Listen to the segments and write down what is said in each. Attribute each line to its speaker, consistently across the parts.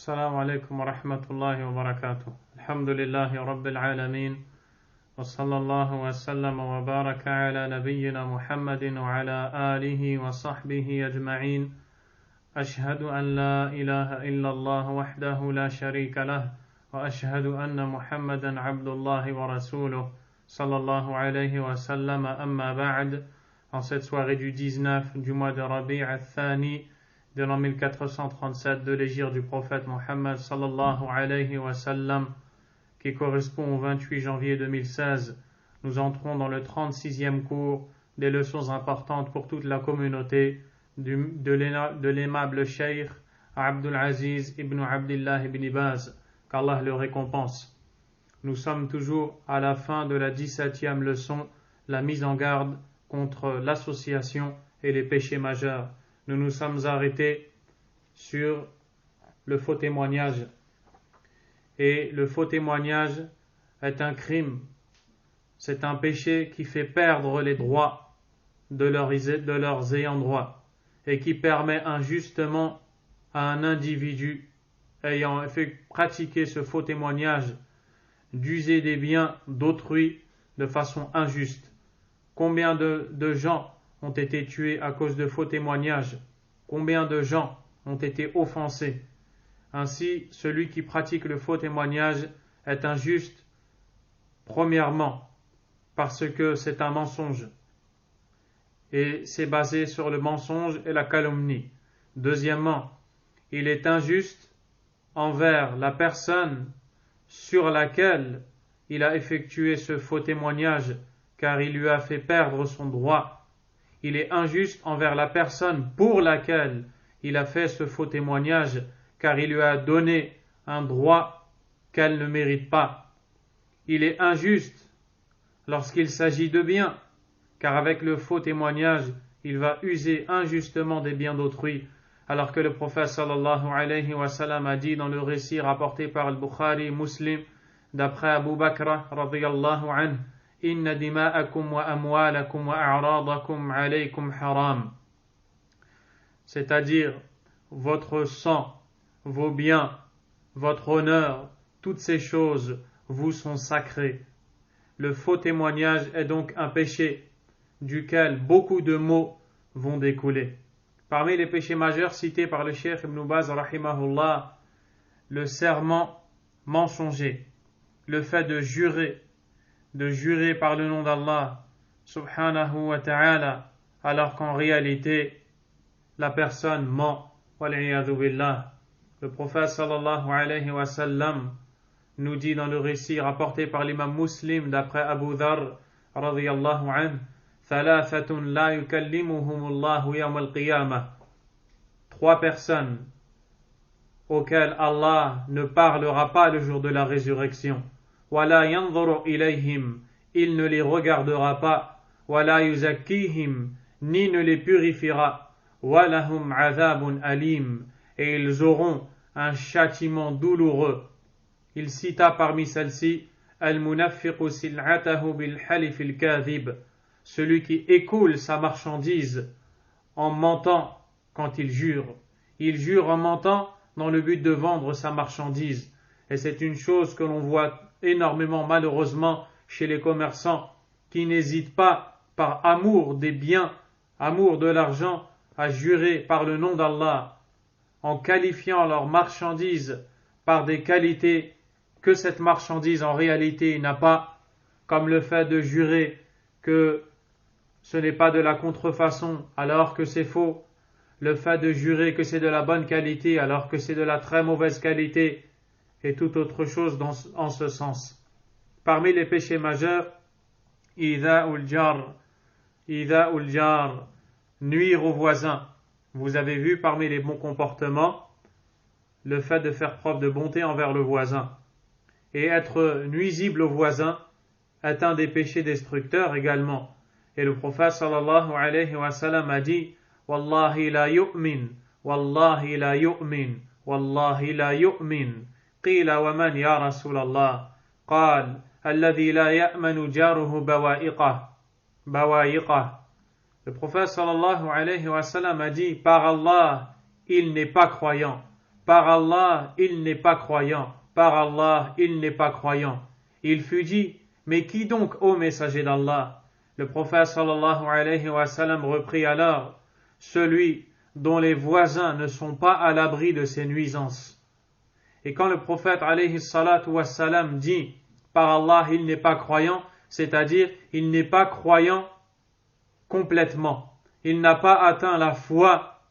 Speaker 1: السلام عليكم ورحمة الله وبركاته. الحمد لله رب العالمين وصلى الله وسلم وبارك على نبينا محمد وعلى آله وصحبه أجمعين. أشهد أن لا إله إلا الله وحده لا شريك له وأشهد أن محمدا عبد الله ورسوله صلى الله عليه وسلم. أما بعد. En cette soirée du 19 du mois de Rabi' al-Thani de l'an 1437 de l'hégire du prophète Mohammed sallallahu alayhi wa sallam, qui correspond au 28 janvier 2016, nous entrons dans le 36e cours des leçons importantes pour toute la communauté de l'aimable cheikh Abdul Aziz ibn Abdullah ibn Baz, qu'Allah le récompense. Nous sommes toujours à la fin de la 17e leçon, la mise en garde contre l'association et les péchés majeurs. Nous nous sommes arrêtés sur le faux témoignage. Et le faux témoignage est un crime. C'est un péché qui fait perdre les droits de leurs ayants droit et qui permet injustement à un individu ayant fait pratiquer ce faux témoignage d'user des biens d'autrui de façon injuste. Combien de gens ont été tués à cause de faux témoignages? Combien de gens ont été offensés? Ainsi, celui qui pratique le faux témoignage est injuste, premièrement, parce que c'est un mensonge, et c'est basé sur le mensonge et la calomnie. Deuxièmement, il est injuste envers la personne sur laquelle il a effectué ce faux témoignage, car il lui a fait perdre son droit. Il est injuste envers la personne pour laquelle il a fait ce faux témoignage, car il lui a donné un droit qu'elle ne mérite pas. Il est injuste lorsqu'il s'agit de biens, car avec le faux témoignage, il va user injustement des biens d'autrui, alors que le prophète sallallahu alayhi wa sallam a dit dans le récit rapporté par Al-Bukhari Muslim, d'après Abu Bakr radiyallahu anhu, Inna dima'akum wa amwalakum wa a'radakum alaykum haram. C'est-à-dire, votre sang, vos biens, votre honneur, toutes ces choses vous sont sacrées. Le faux témoignage est donc un péché duquel beaucoup de maux vont découler. Parmi les péchés majeurs cités par le cheikh Ibn Baz rahimahullah, le serment mensonger, le fait de jurer par le nom d'Allah subhanahu wa ta'ala, alors qu'en réalité la personne ment. Wal'iyadhu billah. Le prophète sallallahu alayhi wa sallam nous dit dans le récit rapporté par l'imam Muslim d'après Abu Dharr radiyallahu anhu, thalathatun la yukallimuhumullahu yawm al-qiyamah. 3 personnes auxquelles Allah ne parlera pas le jour de la résurrection. Wala yanzuru ilayhim, il ne les regardera pas. Wala yuzakkihim, ni ne les purifiera. Walahum azabun alim, et ils auront un châtiment douloureux. Il cita parmi celles-ci al-munafiqu sil'atahu bil halif al-kadhib, celui qui écoule sa marchandise en mentant quand il jure. Il jure en mentant dans le but de vendre sa marchandise. Et c'est une chose que l'on voit énormément malheureusement chez les commerçants qui n'hésitent pas par amour des biens, amour de l'argent, à jurer par le nom d'Allah en qualifiant leur marchandise par des qualités que cette marchandise en réalité n'a pas, comme le fait de jurer que ce n'est pas de la contrefaçon alors que c'est faux, le fait de jurer que c'est de la bonne qualité alors que c'est de la très mauvaise qualité, et toute autre chose en ce sens. Parmi les péchés majeurs, idha'ul jar, nuire aux voisins. Vous avez vu parmi les bons comportements le fait de faire preuve de bonté envers le voisin. Et être nuisible au voisin est un des péchés destructeurs également. Et le prophète sallallahu alayhi wa sallam a dit, Wallahi la yu'min, Wallahi la yu'min, Wallahi la yu'min. قيل ومن يا رسول الله قال الذي لا يأمن جاره بوائقه. Le prophète sallallahu alayhi wa sallam a dit, par Allah, il n'est pas croyant par Allah, il n'est pas croyant, par Allah, il n'est pas croyant. Il fut dit, mais qui donc, ô messager d'Allah? Le prophète sallallahu alayhi wa sallam reprit alors, celui dont les voisins ne sont pas à l'abri de ses nuisances. Et quand le prophète alayhi salatu wa sallam dit, par Allah, il n'est pas croyant, c'est-à-dire, il n'est pas croyant complètement. Il n'a pas atteint la foi,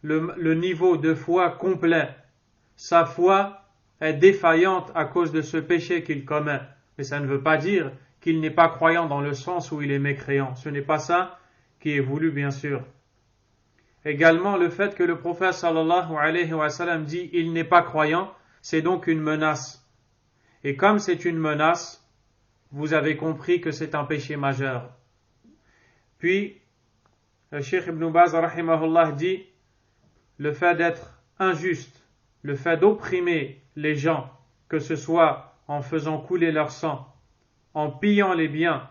Speaker 1: le niveau de foi complet. Sa foi est défaillante à cause de ce péché qu'il commet. Mais ça ne veut pas dire qu'il n'est pas croyant dans le sens où il est mécréant. Ce n'est pas ça qui est voulu, bien sûr. Également, le fait que le prophète sallallahu alayhi wa sallam dit « il n'est pas croyant », c'est donc une menace. Et comme c'est une menace, vous avez compris que c'est un péché majeur. Puis, le Cheikh Ibn Baz rahimahullah dit le fait d'être injuste, le fait d'opprimer les gens, que ce soit en faisant couler leur sang, en pillant les biens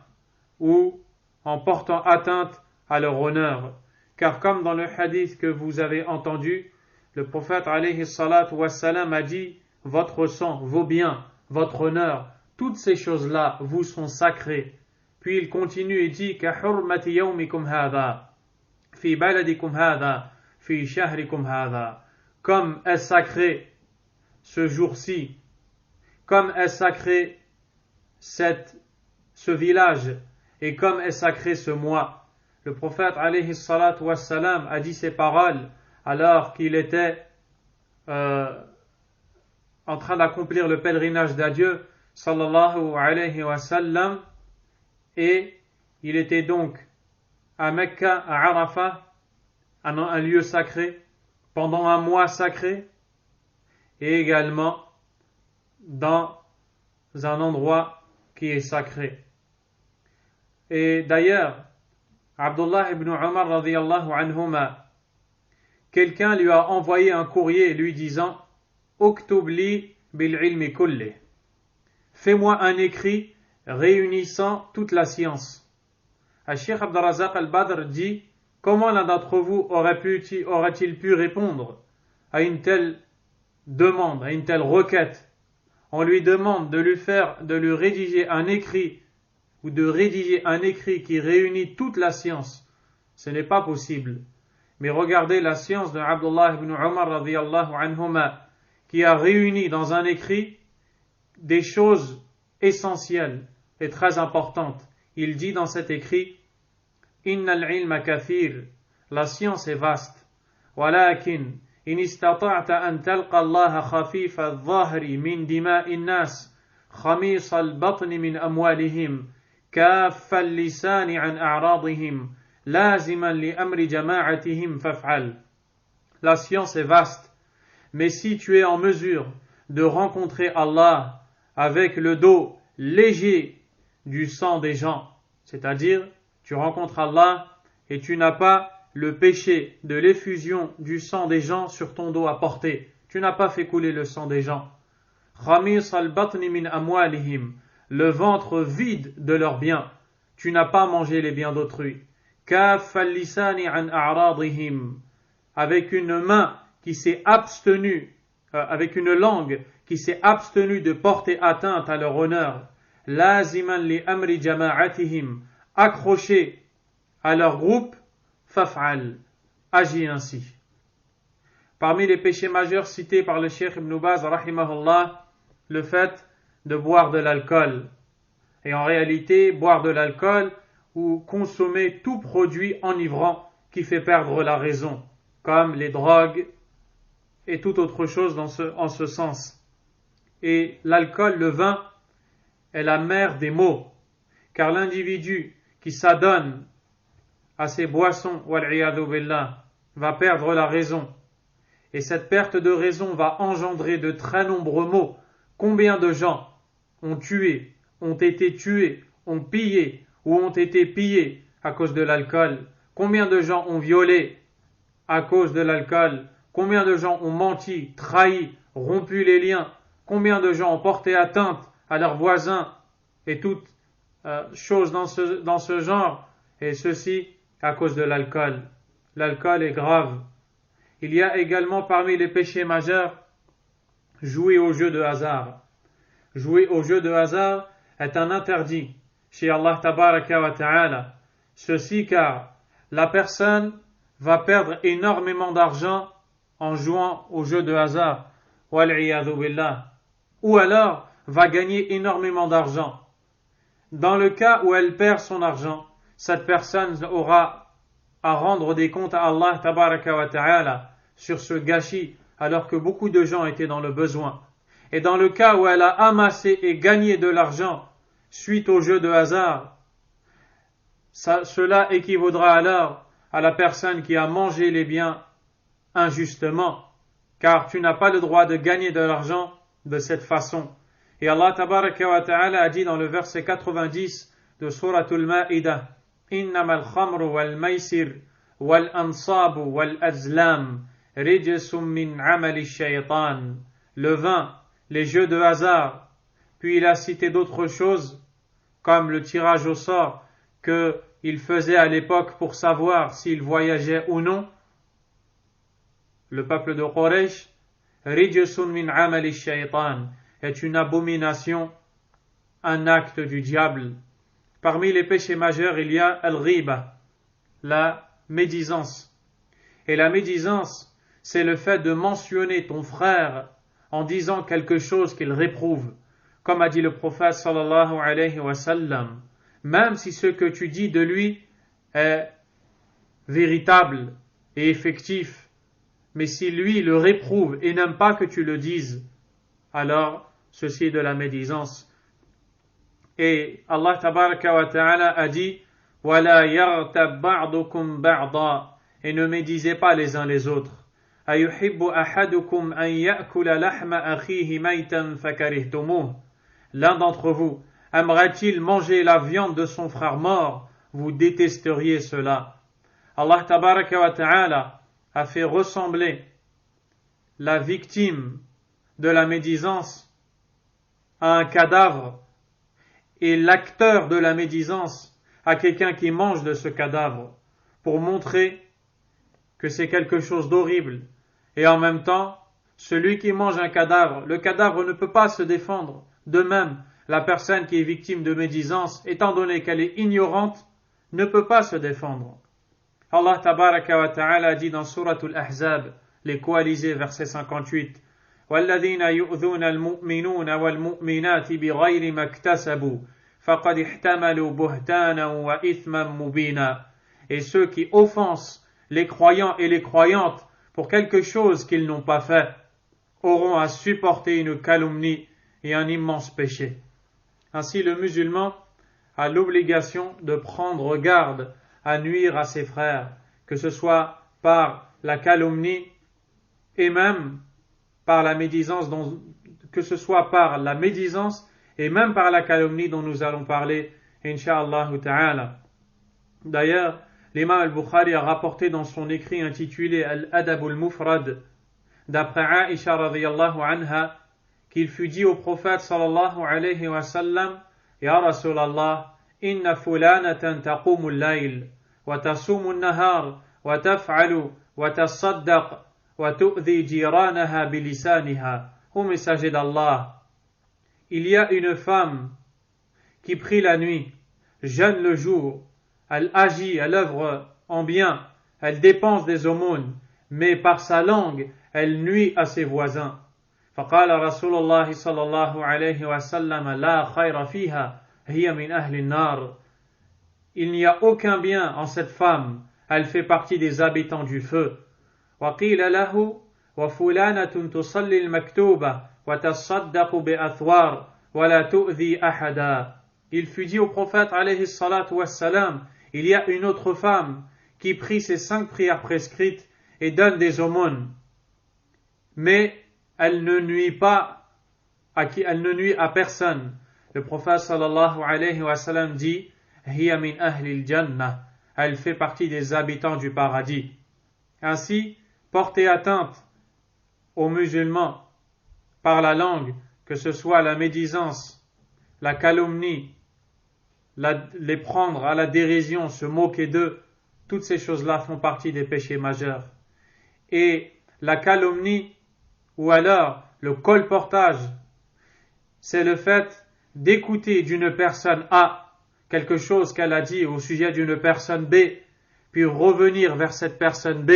Speaker 1: ou en portant atteinte à leur honneur. Car comme dans le hadith que vous avez entendu, le prophète alayhi salatu wassalam a dit votre sang, vos biens, votre honneur, toutes ces choses-là vous sont sacrées. Puis il continue et dit كَحُرْمَةِ يَوْمِكُمْ هَذَا فِي بَلَدِكُمْ هَذَا فِي شَهْرِكُمْ هَذَا. Comme est sacré ce jour-ci, comme est sacré ce village, et comme est sacré ce mois. Le prophète alayhi salatu wassalam a dit ces paroles alors qu'il était en train d'accomplir le pèlerinage d'adieu sallallahu alayhi wa sallam, et il était donc à Mecca, à Arafat, un lieu sacré, pendant un mois sacré, et également dans un endroit qui est sacré. Et d'ailleurs, Abdullah ibn Umar radiyallahu anhuma, quelqu'un lui a envoyé un courrier lui disant Uktub li bil ilmi kulli. Fais-moi un écrit réunissant toute la science. Cheikh Abd al-Razzaq al-Badr dit comment l'un d'entre vous aurait-il pu répondre à une telle demande, à une telle requête? On lui demande de lui rédiger un écrit ou de rédiger un écrit qui réunit toute la science. Ce n'est pas possible. Mais regardez la science de Abdullah ibn Umar radiyallahu anhuma, qui a réuni dans un écrit des choses essentielles et très importantes. Il dit dans cet écrit Innal ilma kathir, la science est vaste. Walakin in istata'ta an talqa Allah khafif al-dhahri min dima'i an-nas, khamis al-batni min amwalihim, كاف اللسان عن أعراضهم لازما لأمر جماعتهم فافعل. La science est vaste, mais si tu es en mesure de rencontrer Allah avec le dos léger du sang des gens, c'est-à-dire tu rencontres Allah et tu n'as pas le péché de l'effusion du sang des gens sur ton dos à porter, tu n'as pas fait couler le sang des gens. خميص البطن من أموالهم, le ventre vide de leurs biens, tu n'as pas mangé les biens d'autrui. Kaf al-lisani an a'radihim, avec une main qui s'est abstenue, avec une langue qui s'est abstenue de porter atteinte à leur honneur. Laziman li amri jama'atihim, accroché à leur groupe, faf'al, agis ainsi. Parmi les péchés majeurs cités par le Cheikh Ibn Baz rahimahullah, le fait de boire de l'alcool. Et en réalité, boire de l'alcool ou consommer tout produit enivrant qui fait perdre la raison, comme les drogues et toute autre chose en ce sens. Et l'alcool, le vin, est la mère des maux, car l'individu qui s'adonne à ces boissons, wal'iyadu billah, va perdre la raison. Et cette perte de raison va engendrer de très nombreux maux. Combien de gens ont tué, ont été tués, ont pillé ou ont été pillés à cause de l'alcool? Combien de gens ont violé à cause de l'alcool? Combien de gens ont menti, trahi, rompu les liens? Combien de gens ont porté atteinte à leurs voisins et toutes choses dans ce genre? Et ceci à cause de l'alcool. L'alcool est grave. il y a également parmi les péchés majeurs jouer au jeu de hasard. Jouer au jeu de hasard est un interdit chez Allah tabaraka wa ta'ala. Ceci car la personne va perdre énormément d'argent en jouant au jeu de hasard, wal'iyadhu billah, ou alors va gagner énormément d'argent. Dans le cas où elle perd son argent, cette personne aura à rendre des comptes à Allah tabaraka wa ta'ala sur ce gâchis, alors que beaucoup de gens étaient dans le besoin. Et dans le cas où elle a amassé et gagné de l'argent suite au jeu de hasard, cela équivaudra alors à la personne qui a mangé les biens injustement, car tu n'as pas le droit de gagner de l'argent de cette façon. Et Allah tabaraka wa ta'ala a dit dans le verset 90 de Suratul Ma'idah: Innamal khamru wal maisir wal ansabu wal azlam rijsum min amali shaytan. Le vin, les jeux de hasard, puis il a cité d'autres choses comme le tirage au sort qu'il faisait à l'époque pour savoir s'il voyageait ou non. Le peuple de Quraysh, rijsun min amali shaytan, est une abomination, un acte du diable. Parmi les péchés majeurs, il y a al-ghiba, la médisance. Et la médisance, c'est le fait de mentionner ton frère en disant quelque chose qu'il réprouve. Comme a dit le prophète sallallahu alayhi wa sallam, même si ce que tu dis de lui est véritable et effectif, mais si lui le réprouve et n'aime pas que tu le dises, alors ceci est de la médisance. Et Allah tabaraka wa ta'ala a dit: وَلَا يَغْتَبْ بَعْضُكُمْ بَعْضًا, et ne médisez pas les uns les autres. أَيُحِبُّ أَحَدُكُمْ أَنْ يَأْكُلَ لَحْمَ أَخِيهِ مَيْتًا فَكَرِهْتُمُوهُ. L'un d'entre vous aimerait-il manger la viande de son frère mort? Vous détesteriez cela. Allah tabaraka wa ta'ala a fait ressembler la victime de la médisance à un cadavre et l'acteur de la médisance à quelqu'un qui mange de ce cadavre, pour montrer que c'est quelque chose d'horrible. Et en même temps, celui qui mange un cadavre, le cadavre ne peut pas se défendre. De même, la personne qui est victime de médisance, étant donné qu'elle est ignorante, ne peut pas se défendre. Allah tabaraka wa ta'ala dit dans Suratul Ahzab, les coalisés, verset 58, وَالَّذِينَ يُؤْذُونَ الْمُؤْمِنُونَ وَالْمُؤْمِنَاتِ بِغَيْرِ مَا اكْتَسَبُوا فَقَدِ احْتَمَلُوا بُهْتَانًا وَإِثْمًا مُبِينًا. Et ceux qui offensent les croyants et les croyantes pour quelque chose qu'ils n'ont pas fait auront à supporter une calomnie et un immense péché. Ainsi, le musulman a l'obligation de prendre garde à nuire à ses frères, que ce soit par la calomnie et même par la médisance, que ce soit par la médisance et même par la calomnie dont nous allons parler, incha'Allah ta'ala. D'ailleurs, l'imam al-Bukhari a rapporté dans son écrit intitulé Al-Adab al-Mufrad, d'après Aïcha radhiyallahu anha, qu'il fut dit au prophète sallallahu alayhi wa sallam: Ya Rasulallah, inna fulanatan taqumu al-layl, wa tasumu al-nahar, wa taf'alu, wa tasaddaq, wa tu'dhi jiranaha bilisaniha. Ô messager d'Allah, il y a une femme qui prie la nuit, jeûne le jour, elle agit, elle œuvre en bien, elle dépense des aumônes, mais par sa langue, elle nuit à ses voisins. فقال رسول الله صلى الله عليه وسلم لا خير فيها هي من أهل النار. Il n'y a aucun bien en cette femme, elle fait partie des habitants du feu. وقيل له وفلانة تصلي المكتوبة وتصدق بأثوار ولا تؤذي أحدا. Il fut dit au prophète alayhi salatu wassalam, il y a une autre femme qui prie ses 5 prières prescrites et donne des aumônes, mais elle ne nuit à personne. Le prophète sallallahu alayhi wa sallam dit: Hiya min ahli al-jannah, elle fait partie des habitants du paradis. Ainsi, porter atteinte aux musulmans par la langue, que ce soit la médisance, la calomnie, les prendre à la dérision, se moquer d'eux, toutes ces choses-là font partie des péchés majeurs. Et la calomnie, ou alors le colportage, c'est le fait d'écouter d'une personne A quelque chose qu'elle a dit au sujet d'une personne B, puis revenir vers cette personne B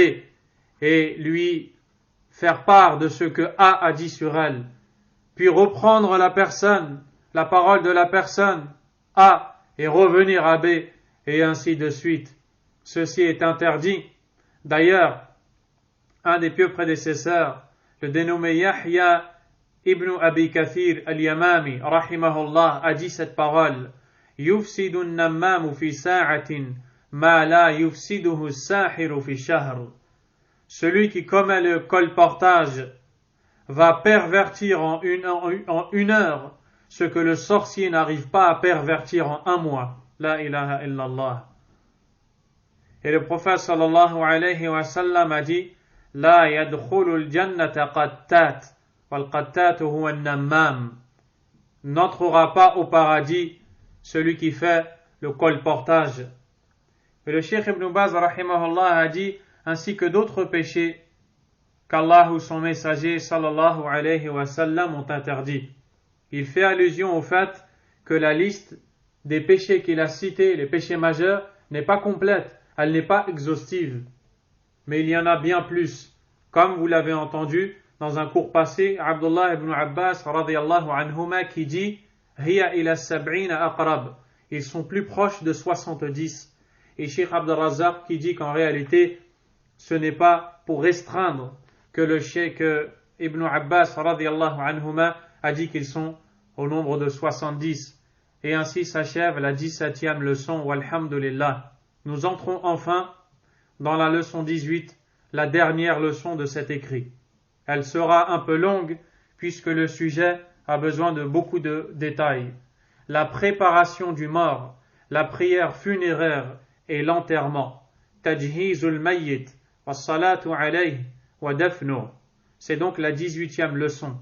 Speaker 1: et lui faire part de ce que A a dit sur elle, puis reprendre la parole de la personne A et revenir à B, et ainsi de suite. Ceci est interdit. D'ailleurs, un des pieux prédécesseurs, le dénommé Yahya ibn Abi Kathir al-Yamami, rahimahullah, a dit cette parole: Yufsidu an-nammamu fi sa'atin ma la yufsiduhu as-sahiru fi shahr. Celui qui commet le colportage va pervertir en une heure ce que le sorcier n'arrive pas à pervertir en un mois. La ilaha illallah. Et le prophète sallallahu alayhi wa sallam a dit: La yadkhulu al-jannata qattat, wal qattatu huwa an-nammam. N'entrera pas au paradis celui qui fait le colportage. Et le Cheikh Ibn Baz rahimahullah a dit, ainsi que d'autres péchés qu'Allah ou son messager sallallahu alayhi wa sallam ont interdit. Il fait allusion au fait que la liste des péchés qu'il a cités, les péchés majeurs, n'est pas complète, elle n'est pas exhaustive. Mais il y en a bien plus. Comme vous l'avez entendu dans un cours passé, Abdullah ibn Abbas radiyallahu anhuma qui dit Hiya ila sab'ina aqrab. Ils sont plus proches de 70. Et Cheikh Abd al-Razzaq qui dit qu'en réalité, ce n'est pas pour restreindre que le Cheikh Ibn Abbas radiyallahu anhuma a dit qu'ils sont au nombre de 70. Et ainsi s'achève la 17e leçon, walhamdulillah. Nous entrons enfin dans la leçon 18, la dernière leçon de cet écrit. Elle sera un peu longue puisque le sujet a besoin de beaucoup de détails. La préparation du mort, la prière funéraire et l'enterrement. Tajhizul mayyit, was-salatu alayhi, wa dafnu. C'est donc la 18e leçon.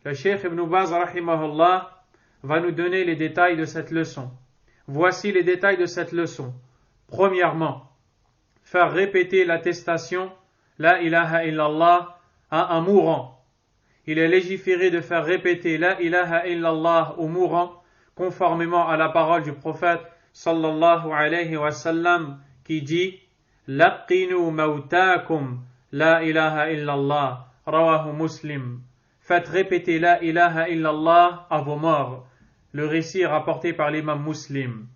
Speaker 1: Le Cheikh Ibn Baz rahimahullah va nous donner les détails de cette leçon. Voici les détails de cette leçon. Premièrement, faire répéter l'attestation La ilaha illallah à un mourant. Il est légiféré de faire répéter La ilaha illallah au mourant conformément à la parole du prophète sallallahu alayhi wa sallam qui dit Laqinu mautakum La ilaha illallah rawahu Muslim. Faites répéter La ilaha illallah à vos morts. Le récit est rapporté par l'imam Muslim.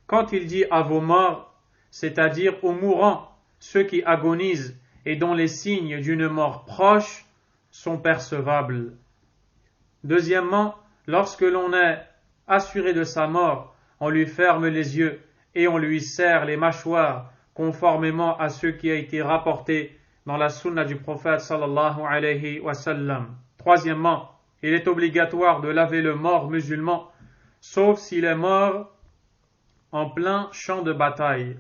Speaker 1: Quand il dit à vos morts, c'est-à-dire aux mourants, ceux qui agonisent et dont les signes d'une mort proche sont percevables. Deuxièmement, lorsque l'on est assuré de sa mort, on lui ferme les yeux et on lui serre les mâchoires conformément à ce qui a été rapporté dans la sunna du prophète sallallahu alayhi wa sallam. Troisièmement, il est obligatoire de laver le mort musulman, sauf s'il est mort en plein champ de bataille.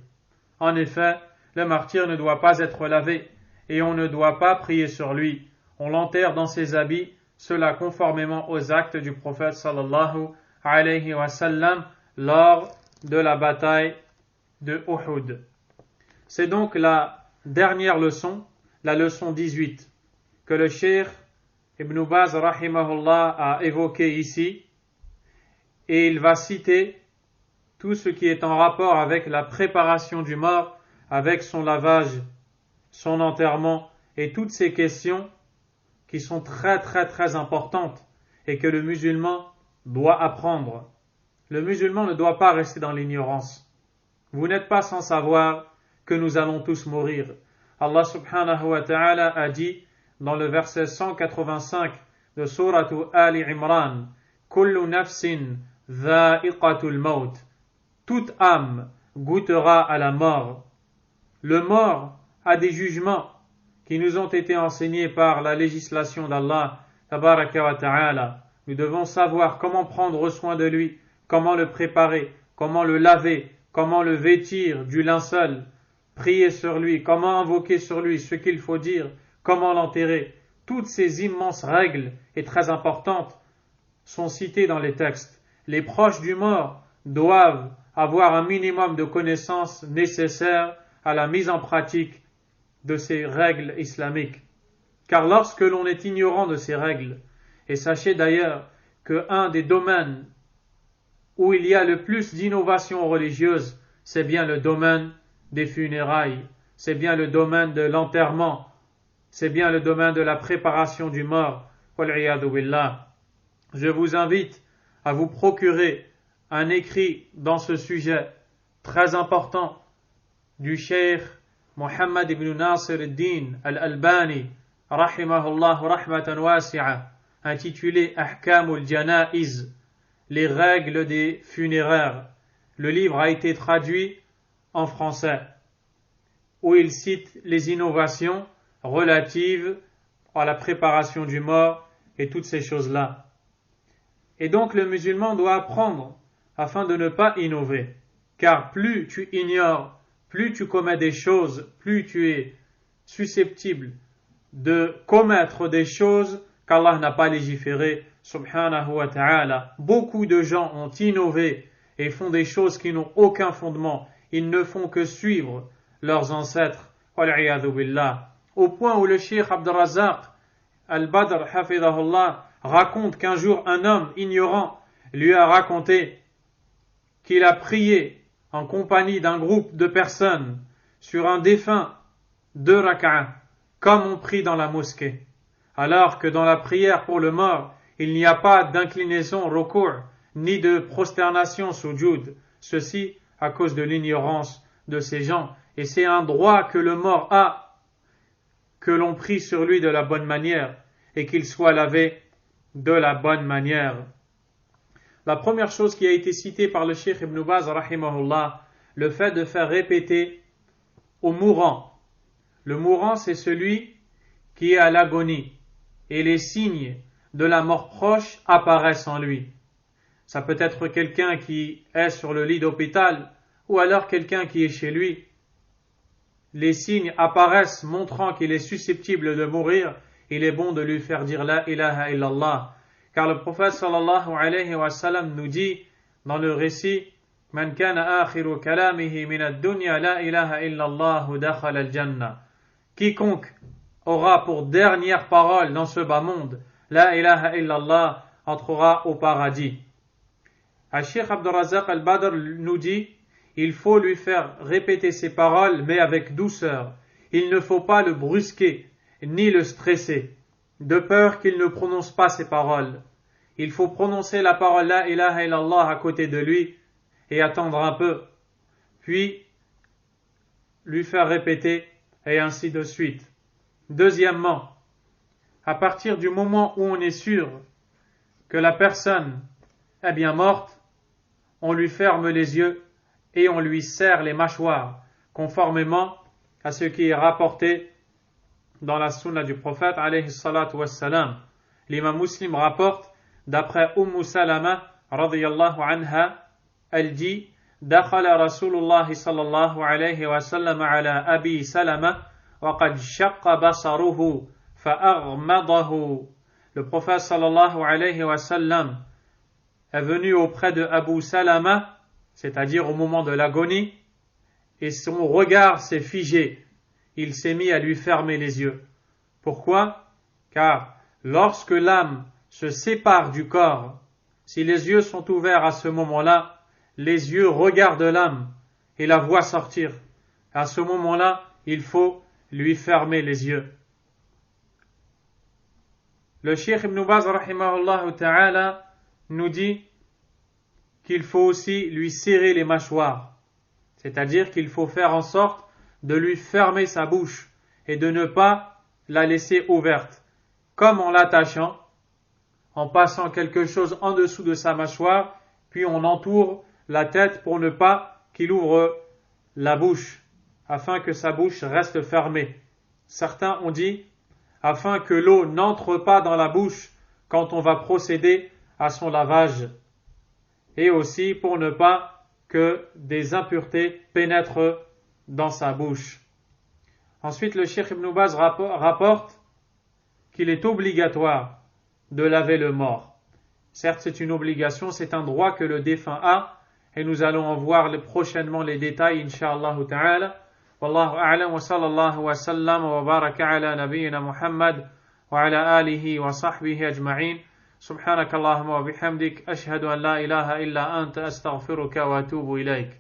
Speaker 1: En effet, le martyr ne doit pas être lavé et on ne doit pas prier sur lui. On l'enterre dans ses habits, cela conformément aux actes du prophète sallallahu alayhi wa sallam lors de la bataille de Uhud. C'est donc la dernière leçon, la leçon 18, que le Cheikh Ibn Baz rahimahullah a évoqué ici, et il va citer tout ce qui est en rapport avec la préparation du mort, avec son lavage, son enterrement, et toutes ces questions qui sont très très très importantes et que le musulman doit apprendre. Le musulman ne doit pas rester dans l'ignorance. Vous n'êtes pas sans savoir que nous allons tous mourir. Allah subhanahu wa ta'ala a dit dans le verset 185 de sourate Ali Imran, Kullu nafsin dha'iqatul maut. Toute âme goûtera à la mort. Le mort a des jugements qui nous ont été enseignés par la législation d'Allah tabaraka wa ta'ala. Nous devons savoir comment prendre soin de lui, comment le préparer, comment le laver, comment le vêtir du linceul, prier sur lui, comment invoquer sur lui ce qu'il faut dire, comment l'enterrer. Toutes ces immenses règles et très importantes sont citées dans les textes. Les proches du mort doivent avoir un minimum de connaissances nécessaires à la mise en pratique de ces règles islamiques. Car lorsque l'on est ignorant de ces règles, et sachez d'ailleurs qu'un des domaines où il y a le plus d'innovation religieuse, c'est bien le domaine des funérailles, c'est bien le domaine de l'enterrement, c'est bien le domaine de la préparation du mort. Wal'iyadu billah. Je vous invite à vous procurer un écrit dans ce sujet très important du cheikh Muhammad ibn Nasir al-Din al-Albani, rahimahullah rahmatan wasi'a, intitulé Ahkamul Janaiz, les règles des funéraires. Le livre a été traduit en français, où il cite les innovations relatives à la préparation du mort et toutes ces choses-là. Et donc le musulman doit apprendre afin de ne pas innover, car plus tu ignores, plus tu commets des choses, plus tu es susceptible de commettre des choses qu'Allah n'a pas légiférées, subhanahu wa ta'ala. Beaucoup de gens ont innové et font des choses qui n'ont aucun fondement. Ils ne font que suivre leurs ancêtres, wal'iyadu billah. Au point où le cheikh Abdurrazzaq al-Badr, hafidahullah, raconte qu'un jour un homme ignorant lui a raconté qu'il a prié en compagnie d'un groupe de personnes sur un défunt 2 rak'ah, comme on prie dans la mosquée, alors que dans la prière pour le mort, il n'y a pas d'inclinaison ruku', ni de prosternation sujud, ceci à cause de l'ignorance de ces gens, et c'est un droit que le mort a, que l'on prie sur lui de la bonne manière, et qu'il soit lavé de la bonne manière. La première chose qui a été citée par le cheikh Ibn Baz, rahimahullah, le fait de faire répéter au mourant. Le mourant, c'est celui qui est à l'agonie, et les signes de la mort proche apparaissent en lui. Ça peut être quelqu'un qui est sur le lit d'hôpital, ou alors quelqu'un qui est chez lui. Les signes apparaissent montrant qu'il est susceptible de mourir. Il est bon de lui faire dire la ilaha illallah. Car le prophète sallallahu alayhi wa sallam nous dit dans le récit Man kana akhiru kalamihi min ad-dunya la ilaha illallah dakhala al-jannah. Quiconque aura pour dernière parole dans ce bas monde la ilaha illallah entrera au paradis. Cheikh Abdurrazzaq al-Badr nous dit il faut lui faire répéter ces paroles mais avec douceur. Il ne faut pas le brusquer ni le stresser, de peur qu'il ne prononce pas ces paroles. Il faut prononcer la parole la ilaha illallah à côté de lui et attendre un peu, puis lui faire répéter et ainsi de suite. Deuxièmement, à partir du moment où on est sûr que la personne est bien morte, on lui ferme les yeux et on lui serre les mâchoires, conformément à ce qui est rapporté dans la sunna du prophète alayhi salatu wassalam. L'imam Muslim rapporte d'après Salama radiyallahu anha, elle dit dakhala Rasulullah sallallahu alayhi wa sallam ala Abi Salama wa qad shaqqa basaruhu fa'aghmadahu. Le prophète sallallahu alayhi wa sallam est venu auprès de Abu Salama, c'est-à-dire au moment de l'agonie, et son regard s'est figé. Il s'est mis à lui fermer les yeux. Pourquoi? Car lorsque l'âme se sépare du corps, si les yeux sont ouverts à ce moment-là, les yeux regardent l'âme et la voient sortir. À ce moment-là, il faut lui fermer les yeux. Le cheikh Ibn Baz rahimahullah ta'ala nous dit qu'il faut aussi lui serrer les mâchoires, c'est-à-dire qu'il faut faire en sorte de lui fermer sa bouche et de ne pas la laisser ouverte, comme en l'attachant, en passant quelque chose en dessous de sa mâchoire, puis on entoure la tête pour ne pas qu'il ouvre la bouche, afin que sa bouche reste fermée. Certains ont dit afin que l'eau n'entre pas dans la bouche quand on va procéder à son lavage, et aussi pour ne pas que des impuretés pénètrent dans sa bouche. Ensuite, le cheikh Ibn Baz rapporte qu'il est obligatoire de laver le mort. Certes, c'est une obligation, c'est un droit que le défunt a, et nous allons en voir prochainement les détails, incha'Allah ta'ala, والله أعلم وصلى الله وسلم وبارك على نبينا محمد وعلى آله وصحبه أجمعين سبحانك اللهم وبحمدك أشهد أن لا إله إلا أنت أستغفرك وأتوب إليك